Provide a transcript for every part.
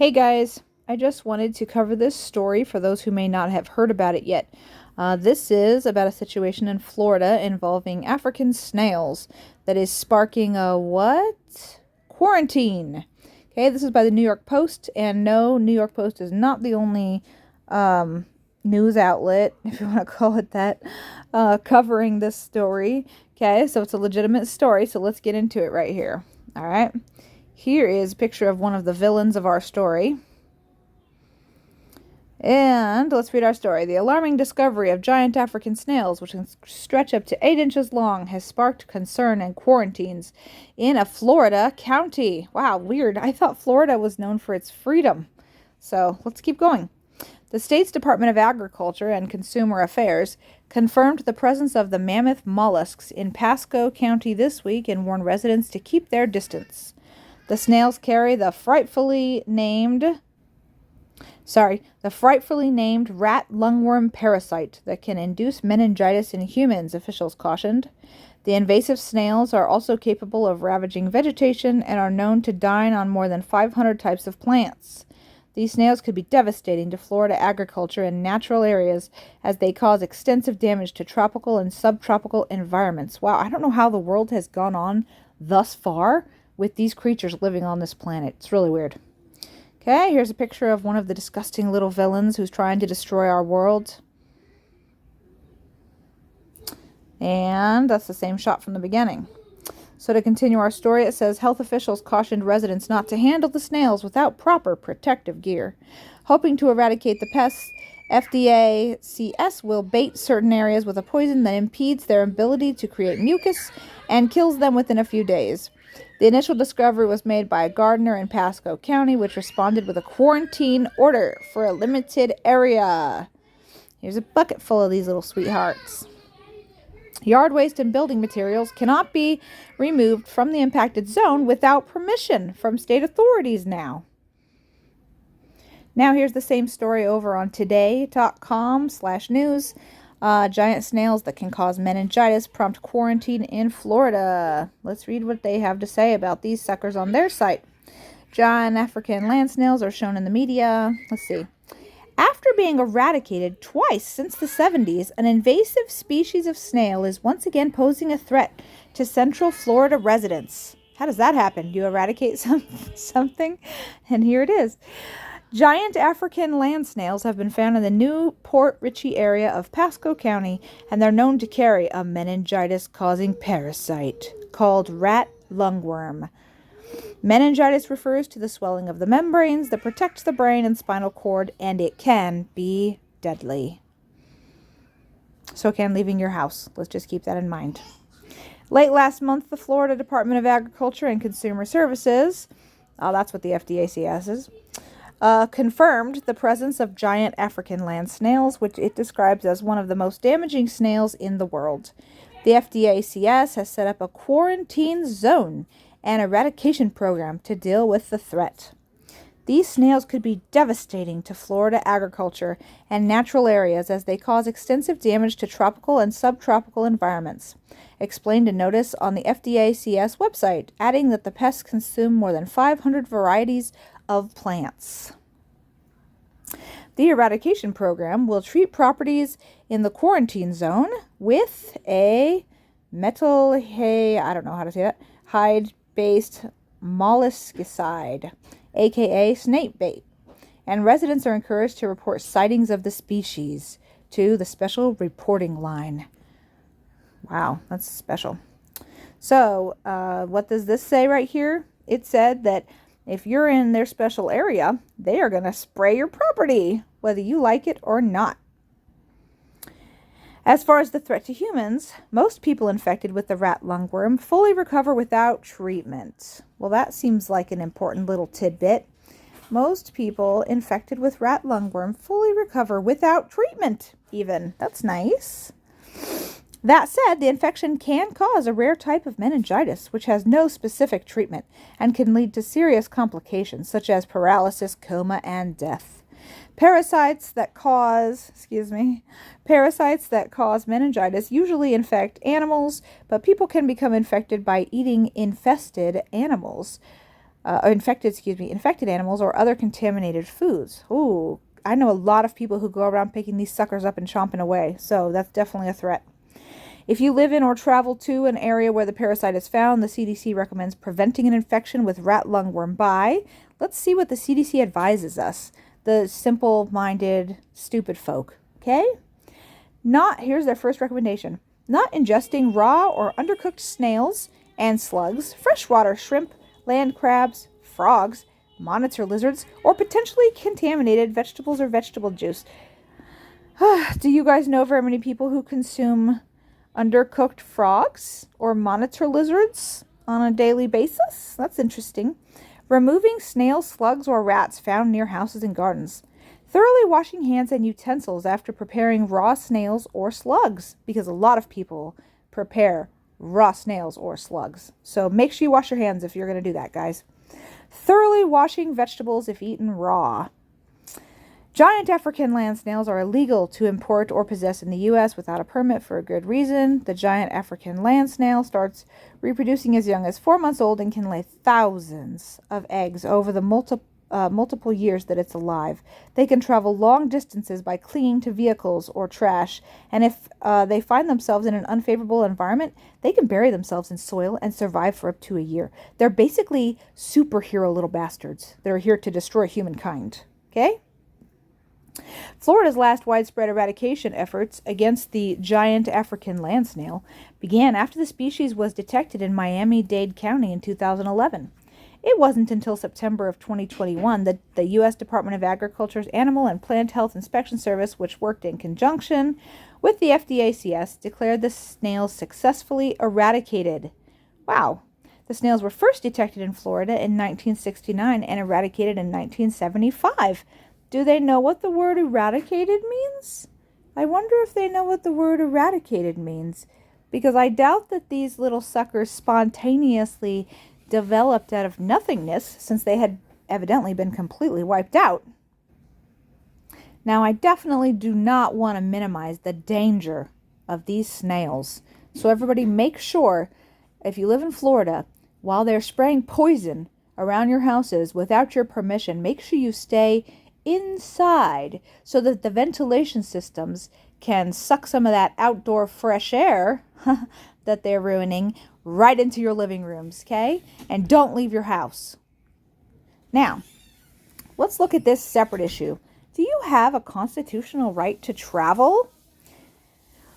Hey guys, I just wanted to cover this story for those who may not have heard about it yet. This is about a situation in Florida involving African snails that is sparking a what? Quarantine. Okay, this is by the New York Post, and no, New York Post is not the only news outlet, if you want to call it that, covering this story. Okay, so it's a legitimate story, so let's get into it right here. All right. Here is a picture of one of the villains of our story. And let's read our story. The alarming discovery of giant African snails, which can stretch up to 8 inches long, has sparked concern and quarantines in a Florida county. Wow, weird. I thought Florida was known for its freedom. So let's keep going. The state's Department of Agriculture and Consumer Affairs confirmed the presence of the mammoth mollusks in Pasco County this week and warned residents to keep their distance. The snails carry the frightfully named rat lungworm parasite that can induce meningitis in humans, officials cautioned. The invasive snails are also capable of ravaging vegetation and are known to dine on more than 500 types of plants. These snails could be devastating to Florida agriculture and natural areas as they cause extensive damage to tropical and subtropical environments. Wow, I don't know how the world has gone on thus far with these creatures living on this planet. It's really weird. Okay, here's a picture of one of the disgusting little villains who's trying to destroy our world. And that's the same shot from the beginning. So to continue our story, it says health officials cautioned residents not to handle the snails without proper protective gear. Hoping to eradicate the pests, FDA-CS will bait certain areas with a poison that impedes their ability to create mucus and kills them within a few days. The initial discovery was made by a gardener in Pasco County, which responded with a quarantine order for a limited area. Here's a bucket full of these little sweethearts. Yard waste and building materials cannot be removed from the impacted zone without permission from state authorities now. Now here's the same story over on today.com/news. Giant snails that can cause meningitis prompt quarantine in Florida. Let's read what they have to say about these suckers on their site. Giant African land snails are shown in the media. Let's see. After being eradicated twice since the 70s, an invasive species of snail is once again posing a threat to Central Florida residents. How does that happen? Do you eradicate something? And here it is. Giant African land snails have been found in the New Port Richey area of Pasco County, and they're known to carry a meningitis-causing parasite called rat lungworm. Meningitis refers to the swelling of the membranes that protect the brain and spinal cord, and it can be deadly. So can leaving your house. Let's just keep that in mind. Late last month, the Florida Department of Agriculture and Consumer Services, that's what the FDA-CS is, confirmed the presence of giant African land snails, which it describes as one of the most damaging snails in the world. The FDA-CS has set up a quarantine zone and eradication program to deal with the threat. These snails could be devastating to Florida agriculture and natural areas as they cause extensive damage to tropical and subtropical environments, explained a notice on the FDA-CS website, adding that the pests consume more than 500 varieties of plants. The eradication program will treat properties in the quarantine zone with a hide-based molluscicide, aka snakebait, and residents are encouraged to report sightings of the species to the special reporting line. Wow, that's special. So, what does this say right here? It said that if you're in their special area, they are going to spray your property, whether you like it or not. As far as the threat to humans, most people infected with the rat lungworm fully recover without treatment. Well, that seems like an important little tidbit. Most people infected with rat lungworm fully recover without treatment, even. That's nice. That said, the infection can cause a rare type of meningitis, which has no specific treatment and can lead to serious complications such as paralysis, coma, and death. Parasites that cause meningitis usually infect animals, but people can become infected by eating infested animals. infected animals or other contaminated foods. Ooh, I know a lot of people who go around picking these suckers up and chomping away, so that's definitely a threat. If you live in or travel to an area where the parasite is found, the CDC recommends preventing an infection with rat lungworm by. Let's see what the CDC advises us, the simple-minded, stupid folk. Okay? Here's their first recommendation. Not ingesting raw or undercooked snails and slugs, freshwater shrimp, land crabs, frogs, monitor lizards, or potentially contaminated vegetables or vegetable juice. Do you guys know very many people who consume undercooked frogs or monitor lizards on a daily basis? That's interesting. Removing snails, slugs, or rats found near houses and gardens. Thoroughly washing hands and utensils after preparing raw snails or slugs, because a lot of people prepare raw snails or slugs. So make sure you wash your hands if you're going to do that, guys. Thoroughly washing vegetables if eaten raw. Giant African land snails are illegal to import or possess in the U.S. without a permit for a good reason. The giant African land snail starts reproducing as young as 4 months old and can lay thousands of eggs over the multiple years that it's alive. They can travel long distances by clinging to vehicles or trash, and if they find themselves in an unfavorable environment, they can bury themselves in soil and survive for up to a year. They're basically superhero little bastards that are here to destroy humankind. Okay? Florida's last widespread eradication efforts against the giant African land snail began after the species was detected in Miami-Dade County in 2011. It wasn't until September of 2021 that the U.S. Department of Agriculture's Animal and Plant Health Inspection Service, which worked in conjunction with the FDACS, declared the snails successfully eradicated. Wow. The snails were first detected in Florida in 1969 and eradicated in 1975. Do they know what the word eradicated means? I wonder if they know what the word eradicated means, because I doubt that these little suckers spontaneously developed out of nothingness, since they had evidently been completely wiped out. Now, I definitely do not want to minimize the danger of these snails. So everybody make sure, if you live in Florida, while they're spraying poison around your houses without your permission, make sure you stay inside so that the ventilation systems can suck some of that outdoor fresh air that they're ruining right into your living rooms, okay? And don't leave your house. Now, let's look at this separate issue. Do you have a constitutional right to travel?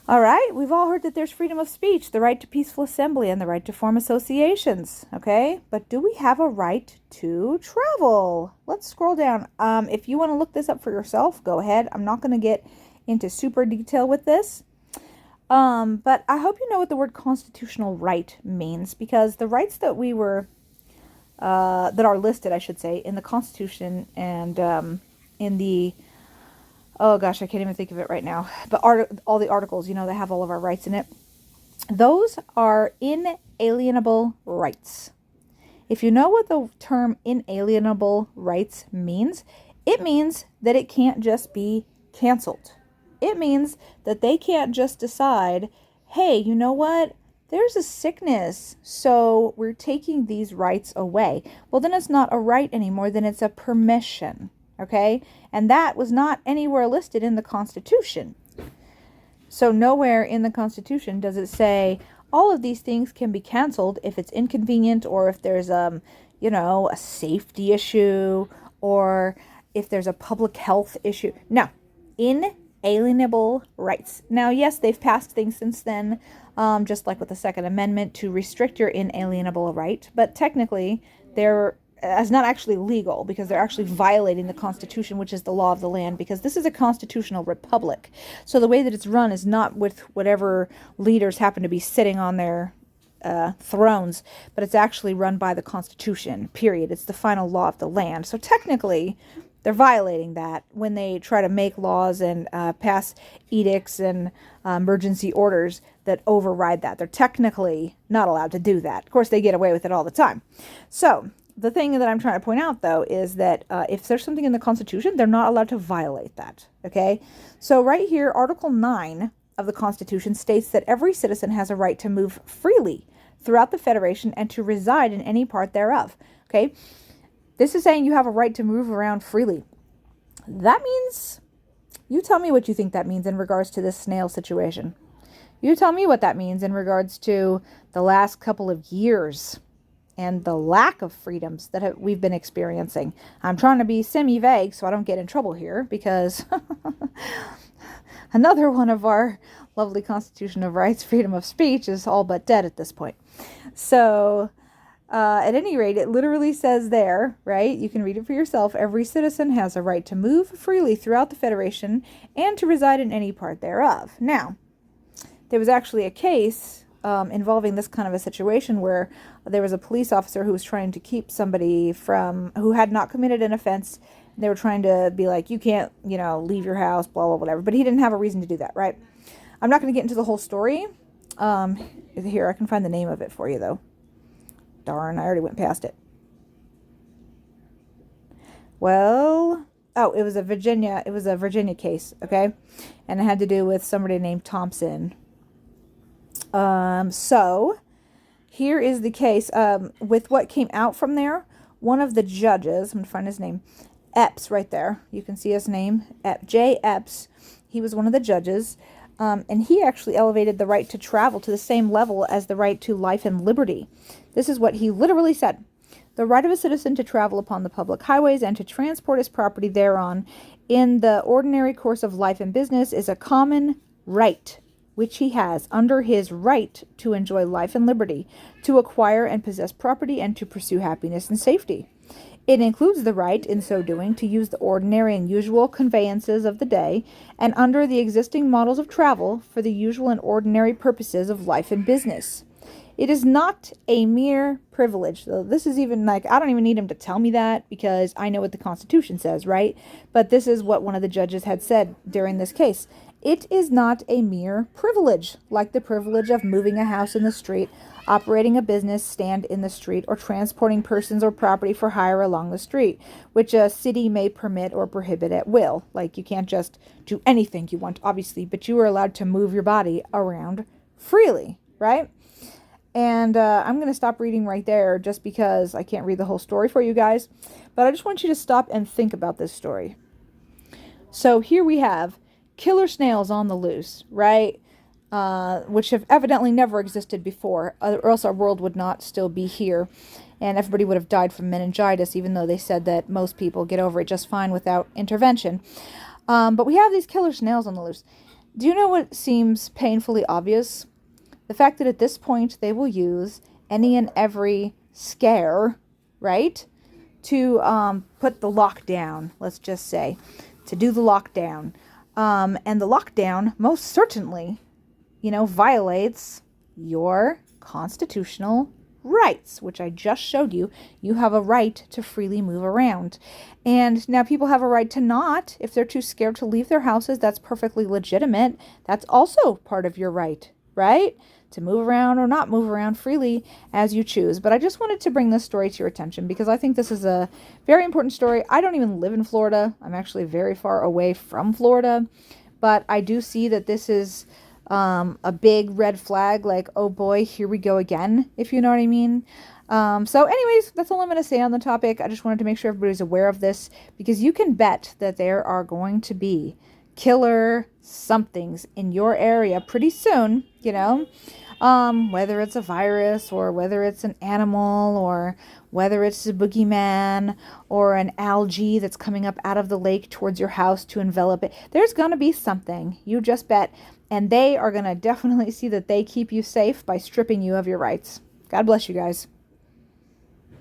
All right, we've all heard that there's freedom of speech, the right to peaceful assembly, and the right to form associations, okay? But do we have a right to travel? Let's scroll down. If you want to look this up for yourself, go ahead. I'm not going to get into super detail with this. But I hope you know what the word constitutional right means, because the rights that that are listed, I should say, in the Constitution and in the... Oh gosh, I can't even think of it right now. But all the articles, they have all of our rights in it. Those are inalienable rights. If you know what the term inalienable rights means, it means that it can't just be canceled. It means that they can't just decide, hey, you know what? There's a sickness, so we're taking these rights away. Well, then it's not a right anymore, then it's a permission. Okay? And that was not anywhere listed in the Constitution. So nowhere in the Constitution does it say all of these things can be canceled if it's inconvenient, or if there's a safety issue, or if there's a public health issue. No. Inalienable rights. Now, yes, they've passed things since then, just like with the Second Amendment, to restrict your inalienable right. But technically, it's not actually legal, because they're actually violating the Constitution, which is the law of the land, because this is a constitutional republic. So the way that it's run is not with whatever leaders happen to be sitting on their thrones, but it's actually run by the Constitution, period. It's the final law of the land. So technically, they're violating that when they try to make laws and pass edicts and emergency orders that override that. They're technically not allowed to do that. Of course, they get away with it all the time. So the thing that I'm trying to point out, though, is that if there's something in the Constitution, they're not allowed to violate that, okay? So right here, Article 9 of the Constitution states that every citizen has a right to move freely throughout the Federation and to reside in any part thereof. Okay? This is saying you have a right to move around freely. That means, you tell me what you think that means in regards to this snail situation. You tell me what that means in regards to the last couple of years and the lack of freedoms that we've been experiencing. I'm trying to be semi-vague so I don't get in trouble here, because another one of our lovely Constitution of Rights, freedom of speech, is all but dead at this point. So, at any rate, it literally says there, right? You can read it for yourself. Every citizen has a right to move freely throughout the Federation and to reside in any part thereof. Now, there was actually a case involving this kind of a situation where there was a police officer who was trying to keep somebody from, who had not committed an offense. They were trying to be like, you can't, leave your house, blah, blah, whatever. But he didn't have a reason to do that, right? I'm not going to get into the whole story. Here, I can find the name of it for you, though. Darn, I already went past it. Well, it was a Virginia case, okay? And it had to do with somebody named Thompson. So here is the case, with what came out from there. One of the judges, I'm going to find his name, Epps, right there. You can see his name, J. Epps. He was one of the judges, and he actually elevated the right to travel to the same level as the right to life and liberty. This is what he literally said. The right of a citizen to travel upon the public highways and to transport his property thereon in the ordinary course of life and business is a common right, which he has under his right to enjoy life and liberty, to acquire and possess property, and to pursue happiness and safety. It includes the right, in so doing, to use the ordinary and usual conveyances of the day, and under the existing models of travel, for the usual and ordinary purposes of life and business. It is not a mere privilege. So this is even I don't even need him to tell me that, because I know what the Constitution says, right? But this is what one of the judges had said during this case. It is not a mere privilege, like the privilege of moving a house in the street, operating a business stand in the street, or transporting persons or property for hire along the street, which a city may permit or prohibit at will. Like, you can't just do anything you want, obviously, but you are allowed to move your body around freely, right? And I'm going to stop reading right there just because I can't read the whole story for you guys. But I just want you to stop and think about this story. So here we have killer snails on the loose, right? Which have evidently never existed before, or else our world would not still be here. And everybody would have died from meningitis, even though they said that most people get over it just fine without intervention. But we have these killer snails on the loose. Do you know what seems painfully obvious? The fact that at this point they will use any and every scare, right, to put the lockdown, let's just say, to do the lockdown. And the lockdown most certainly, violates your constitutional rights, which I just showed you. You have a right to freely move around. And now people have a right to not. If they're too scared to leave their houses, that's perfectly legitimate. That's also part of your right, right? To move around or not move around freely as you choose. But I just wanted to bring this story to your attention because I think this is a very important story. I don't even live in Florida. I'm actually very far away from Florida. But I do see that this is a big red flag, like, oh boy, here we go again, if you know what I mean. So anyways, that's all I'm going to say on the topic. I just wanted to make sure everybody's aware of this, because you can bet that there are going to be killer somethings in your area pretty soon, whether it's a virus or whether it's an animal or whether it's a boogeyman or an algae that's coming up out of the lake towards your house to envelop it. There's going to be something, you just bet. And they are going to definitely see that they keep you safe by stripping you of your rights. God bless you guys.